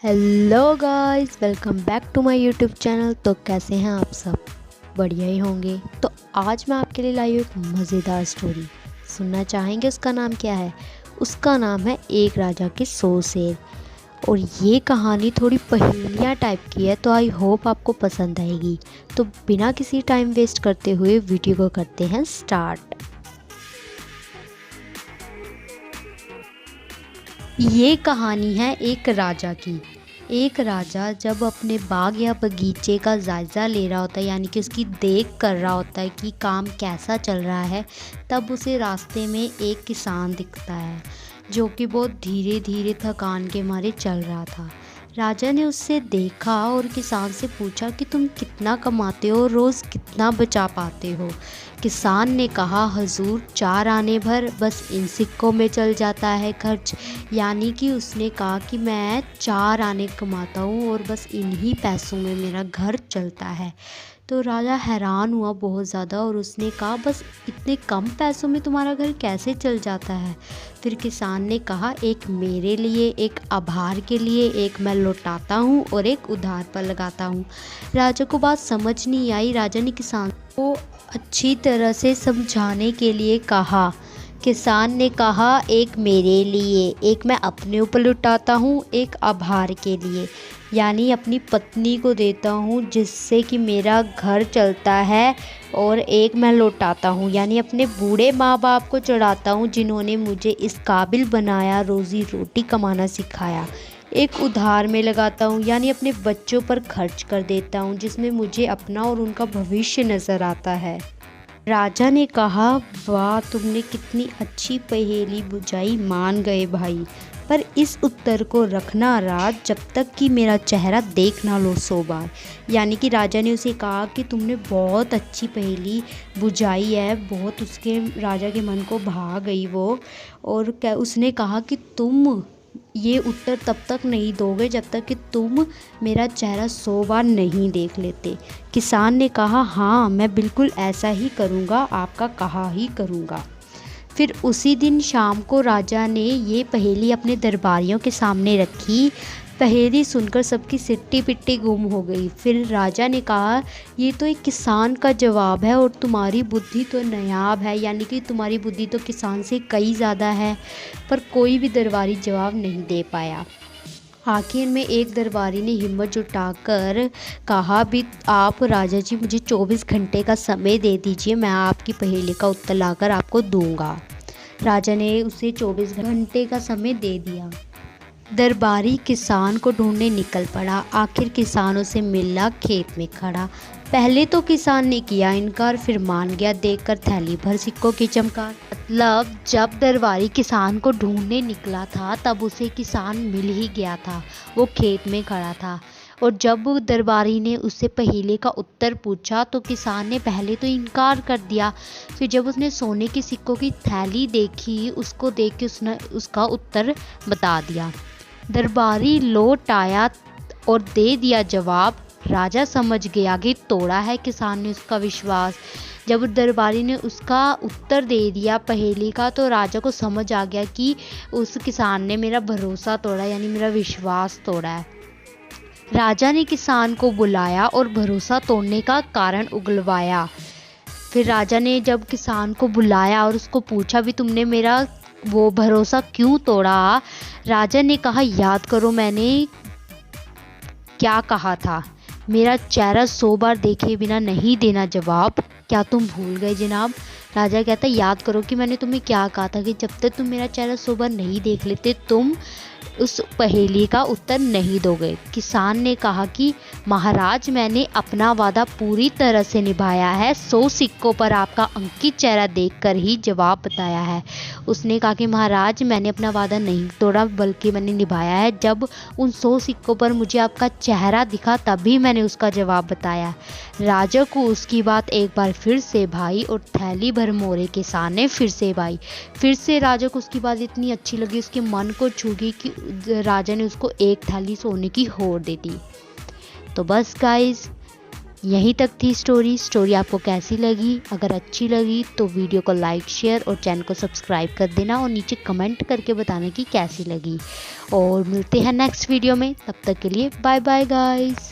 Hello guys, welcome back to my YouTube channel. तो कैसे हैं आप सब? बढ़िया ही होंगे। तो आज मैं आपके लिए लाई हूँ एक मज़ेदार स्टोरी। सुनना चाहेंगे? उसका नाम क्या है? उसका नाम है एक राजा के 100 शेर। और ये कहानी थोड़ी पहेलियाँ टाइप की है, तो आई होप आपको पसंद आएगी। तो बिना किसी टाइम वेस्ट करते हुए वीडियो को करते हैं स्टार्ट। ये कहानी है एक राजा की। एक राजा जब अपने बाग या बगीचे का जायज़ा ले रहा होता है, यानी कि उसकी देख कर रहा होता है कि काम कैसा चल रहा है, तब उसे रास्ते में एक किसान दिखता है जो कि बहुत धीरे धीरे थकान के मारे चल रहा था। राजा ने उससे देखा और किसान से पूछा कि तुम कितना कमाते हो, रोज़ कितना बचा पाते हो? किसान ने कहा, हजूर 4 आने भर, बस इन सिक्कों में चल जाता है खर्च। यानी कि उसने कहा कि मैं 4 आने कमाता हूँ और बस इन्हीं पैसों में मेरा घर चलता है। तो राजा हैरान हुआ बहुत ज़्यादा और उसने कहा, बस इतने कम पैसों में तुम्हारा घर कैसे चल जाता है? फिर किसान ने कहा, एक मेरे लिए, एक आभार के लिए, एक मैं लौटाता हूँ और एक उधार पर लगाता हूँ। राजा को बात समझ नहीं आई। राजा ने किसान को अच्छी तरह से समझाने के लिए कहा। किसान ने कहा, एक मेरे लिए, एक मैं अपने ऊपर लुटाता हूँ, एक आभार के लिए, यानी अपनी पत्नी को देता हूँ जिससे कि मेरा घर चलता है, और एक मैं लौटाता हूँ यानी अपने बूढ़े माँ बाप को चढ़ाता हूँ जिन्होंने मुझे इस काबिल बनाया, रोज़ी रोटी कमाना सिखाया। एक उधार में लगाता हूँ यानी अपने बच्चों पर खर्च कर देता हूँ जिसमें मुझे अपना और उनका भविष्य नज़र आता है। राजा ने कहा, वाह, तुमने कितनी अच्छी पहेली बुझाई, मान गए भाई, पर इस उत्तर को रखना राज जब तक कि मेरा चेहरा देख ना लो 100 बार। यानी कि राजा ने उसे कहा कि तुमने बहुत अच्छी पहेली बुझाई है। बहुत उसके राजा के मन को भा गई वो। और क्या उसने कहा कि तुम ये उत्तर तब तक नहीं दोगे जब तक कि तुम मेरा चेहरा 100 बार नहीं देख लेते। किसान ने कहा, हाँ, मैं बिल्कुल ऐसा ही करूँगा, आपका कहा ही करूँगा। फिर उसी दिन शाम को राजा ने ये पहेली अपने दरबारियों के सामने रखी। पहेली सुनकर सबकी सिट्टी पिट्टी गुम हो गई। फिर राजा ने कहा, ये तो एक किसान का जवाब है और तुम्हारी बुद्धि तो नायाब है, यानी कि तुम्हारी बुद्धि तो किसान से कई ज़्यादा है। पर कोई भी दरबारी जवाब नहीं दे पाया। आखिर में एक दरबारी ने हिम्मत जुटाकर कहा, भी आप राजा जी मुझे 24 घंटे का समय दे दीजिए, मैं आपकी पहेली का उत्तर लाकर आपको दूंगा। राजा ने उसे 24 घंटे का समय दे दिया। दरबारी किसान को ढूंढने निकल पड़ा। आखिर किसान उसे मिला खेत में खड़ा। पहले तो किसान ने किया इनकार, फिर मान गया देखकर थैली भर सिक्कों की चमकार। मतलब जब दरबारी किसान को ढूंढने निकला था तब उसे किसान मिल ही गया था। वो खेत में खड़ा था और जब दरबारी ने उससे पहेली का उत्तर पूछा तो किसान ने पहले तो इनकार कर दिया। फिर जब उसने सोने के सिक्कों की थैली देखी, उसको देख के उसने उसका उत्तर बता दिया। दरबारी लौट आया और दे दिया जवाब। राजा समझ गया कि तोड़ा है किसान ने उसका विश्वास। जब दरबारी ने उसका उत्तर दे दिया पहेली का, तो राजा को समझ आ गया कि उस किसान ने मेरा भरोसा तोड़ा, यानी मेरा विश्वास तोड़ा है। राजा ने किसान को बुलाया और भरोसा तोड़ने का कारण उगलवाया। फिर राजा ने जब किसान को बुलाया और उसको पूछा, भी तुमने मेरा वो भरोसा क्यों तोड़ा? राजा ने कहा, याद करो मैंने क्या कहा था, मेरा चेहरा 100 बार देखे बिना नहीं देना जवाब। क्या तुम भूल गए जनाब? राजा कहता, याद करो कि मैंने तुम्हें क्या कहा था, कि जब तक तुम मेरा चेहरा 100 बार नहीं देख लेते तुम उस पहेली का उत्तर नहीं दोगे। किसान ने कहा कि महाराज, मैंने अपना वादा पूरी तरह से निभाया है, 100 सिक्कों पर आपका अंकित चेहरा देखकर ही जवाब बताया है। उसने कहा कि महाराज, मैंने अपना वादा नहीं तोड़ा बल्कि मैंने निभाया है। जब उन 100 सिक्कों पर मुझे आपका चेहरा दिखा तभी मैंने उसका जवाब बताया। राजा को उसकी बात एक बार फिर से भाई और थैली भर मोहरे किसान ने फिर से भाई। फिर से राजा को उसकी बात इतनी अच्छी लगी, उसके मन को छू गई कि राजा ने उसको एक थैली सोने की और दे दी। तो बस गाइस, यहीं तक थी स्टोरी आपको कैसी लगी? अगर अच्छी लगी तो वीडियो को लाइक शेयर और चैनल को सब्सक्राइब कर देना और नीचे कमेंट करके बताना कि कैसी लगी। और मिलते हैं नेक्स्ट वीडियो में, तब तक के लिए बाय बाय गाइस।